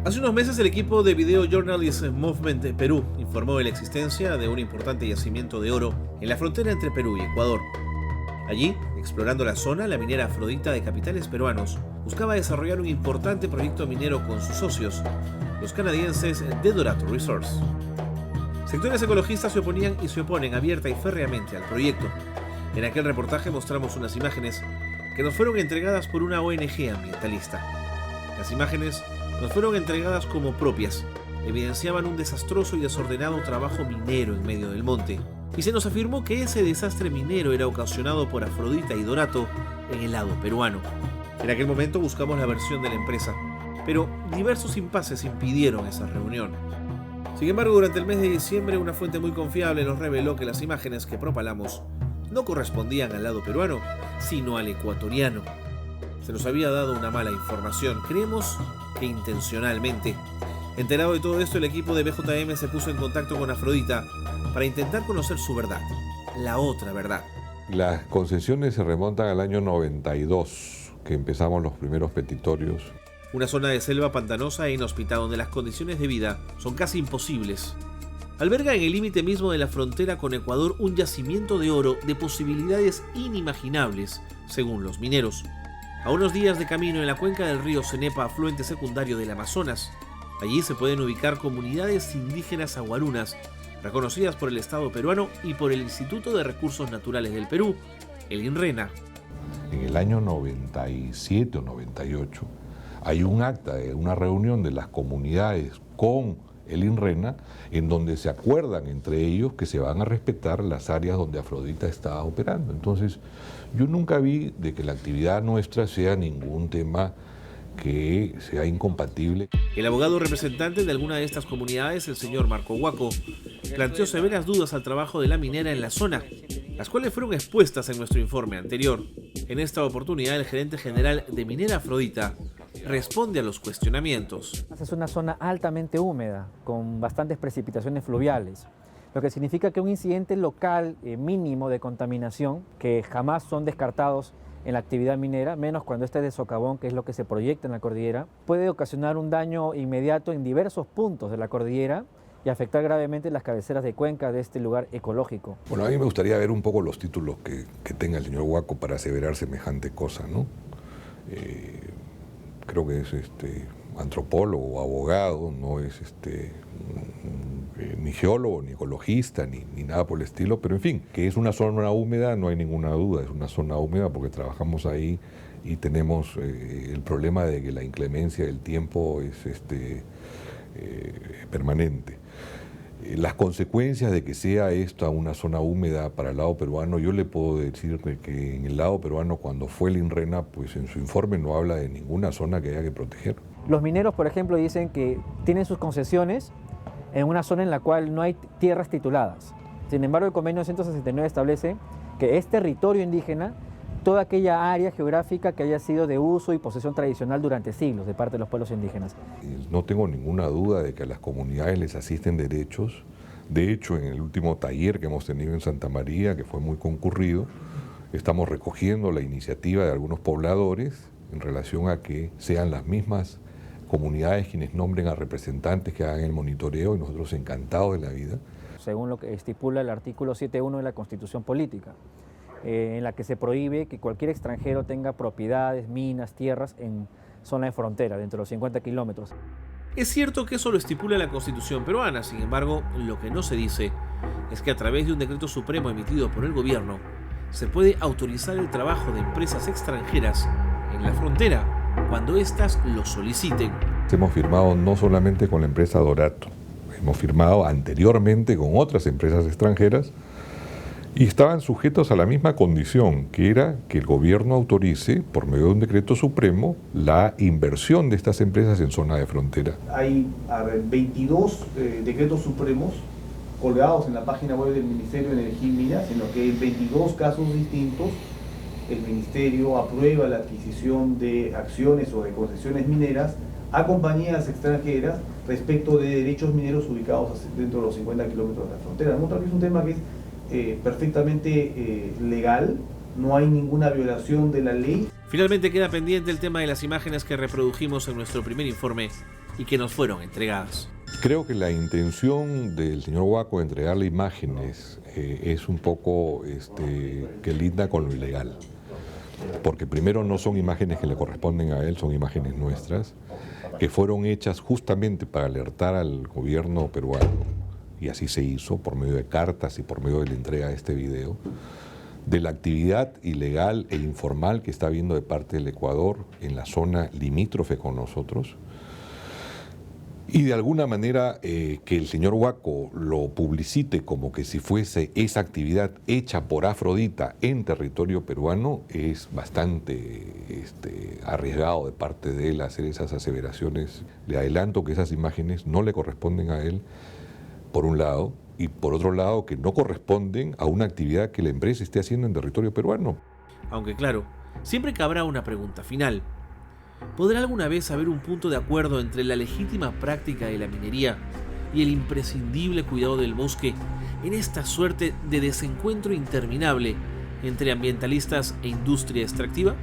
Hace unos meses el equipo de Video Journalist Movement de Perú informó de la existencia de un importante yacimiento de oro en la frontera entre Perú y Ecuador. Allí, explorando la zona, la minera Afrodita de capitales peruanos buscaba desarrollar un importante proyecto minero con sus socios, los canadienses de Dorato Resource. Sectores ecologistas se oponían y se oponen abierta y férreamente al proyecto. En aquel reportaje mostramos unas imágenes que nos fueron entregadas por una ONG ambientalista. Las imágenes nos fueron entregadas como propias, evidenciaban un desastroso y desordenado trabajo minero en medio del monte, y se nos afirmó que ese desastre minero era ocasionado por Afrodita y Dorato en el lado peruano. En aquel momento buscamos la versión de la empresa, pero diversos impases impidieron esa reunión. Sin embargo, durante el mes de diciembre, una fuente muy confiable nos reveló que las imágenes que propalamos no correspondían al lado peruano, sino al ecuatoriano. Se nos había dado una mala información, creemos que intencionalmente. Enterado de todo esto, el equipo de BJM se puso en contacto con Afrodita para intentar conocer su verdad, la otra verdad. Las concesiones se remontan al año 92, que empezamos los primeros petitorios. Una zona de selva pantanosa e inhóspita donde las condiciones de vida son casi imposibles. Alberga en el límite mismo de la frontera con Ecuador un yacimiento de oro de posibilidades inimaginables, según los mineros. A unos días de camino en la cuenca del río Cenepa, afluente secundario del Amazonas, allí se pueden ubicar comunidades indígenas aguarunas, reconocidas por el Estado peruano y por el Instituto de Recursos Naturales del Perú, el INRENA. En el año 97 o 98 hay un acta de una reunión de las comunidades con el INRENA en donde se acuerdan entre ellos que se van a respetar las áreas donde Afrodita está operando. Entonces, yo nunca vi de que la actividad nuestra sea ningún tema que sea incompatible. El abogado representante de alguna de estas comunidades, el señor Marco Huaco, planteó severas dudas al trabajo de la minera en la zona, las cuales fueron expuestas en nuestro informe anterior. En esta oportunidad, el gerente general de Minera Afrodita responde a los cuestionamientos. Es una zona altamente húmeda, con bastantes precipitaciones fluviales, lo que significa que un incidente local mínimo de contaminación, que jamás son descartados en la actividad minera, menos cuando este es de socavón, que es lo que se proyecta en la cordillera, puede ocasionar un daño inmediato en diversos puntos de la cordillera y afectar gravemente las cabeceras de cuenca de este lugar ecológico. Bueno, a mí me gustaría ver un poco los títulos que tenga el señor Huaco para aseverar semejante cosa, ¿no? Creo que es antropólogo o abogado, no es ni geólogo, ni ecologista, ni nada por el estilo, pero en fin, que es una zona húmeda, no hay ninguna duda, es una zona húmeda porque trabajamos ahí y tenemos el problema de que la inclemencia del tiempo es permanente. Las consecuencias de que sea esta una zona húmeda para el lado peruano, yo le puedo decir que en el lado peruano, cuando fue el INRENA, pues en su informe no habla de ninguna zona que haya que proteger. Los mineros, por ejemplo, dicen que tienen sus concesiones en una zona en la cual no hay tierras tituladas. Sin embargo, el convenio 169 establece que es territorio indígena toda aquella área geográfica que haya sido de uso y posesión tradicional durante siglos de parte de los pueblos indígenas. No tengo ninguna duda de que a las comunidades les asisten derechos. De hecho, en el último taller que hemos tenido en Santa María, que fue muy concurrido, estamos recogiendo la iniciativa de algunos pobladores en relación a que sean las mismas comunidades quienes nombren a representantes que hagan el monitoreo, y nosotros encantados de la vida. Según lo que estipula el artículo 7.1 de la Constitución Política, en la que se prohíbe que cualquier extranjero tenga propiedades, minas, tierras en zona de frontera, dentro de los 50 kilómetros. Es cierto que eso lo estipula la Constitución peruana, sin embargo, lo que no se dice es que a través de un decreto supremo emitido por el gobierno, se puede autorizar el trabajo de empresas extranjeras en la frontera cuando éstas lo soliciten. Hemos firmado no solamente con la empresa Dorato, hemos firmado anteriormente con otras empresas extranjeras y estaban sujetos a la misma condición, que era que el gobierno autorice, por medio de un decreto supremo, la inversión de estas empresas en zona de frontera. Hay 22 decretos supremos colgados en la página web del Ministerio de Energía y Minas, en los que en 22 casos distintos el Ministerio aprueba la adquisición de acciones o de concesiones mineras a compañías extranjeras respecto de derechos mineros ubicados dentro de los 50 kilómetros de la frontera. Demuestra que es un tema que es perfectamente legal, no hay ninguna violación de la ley. Finalmente queda pendiente el tema de las imágenes que reprodujimos en nuestro primer informe y que nos fueron entregadas. Creo que la intención del señor Huaco de entregarle imágenes es un poco que linda con lo ilegal. Porque primero no son imágenes que le corresponden a él, son imágenes nuestras, que fueron hechas justamente para alertar al gobierno peruano, y así se hizo por medio de cartas y por medio de la entrega de este video, de la actividad ilegal e informal que está habiendo de parte del Ecuador en la zona limítrofe con nosotros. Y de alguna manera que el señor Huaco lo publicite como que si fuese esa actividad hecha por Afrodita en territorio peruano es bastante arriesgado de parte de él hacer esas aseveraciones. Le adelanto que esas imágenes no le corresponden a él, por un lado, y por otro lado que no corresponden a una actividad que la empresa esté haciendo en territorio peruano. Aunque claro, siempre cabrá una pregunta final. ¿Podrá alguna vez haber un punto de acuerdo entre la legítima práctica de la minería y el imprescindible cuidado del bosque en esta suerte de desencuentro interminable entre ambientalistas e industria extractiva?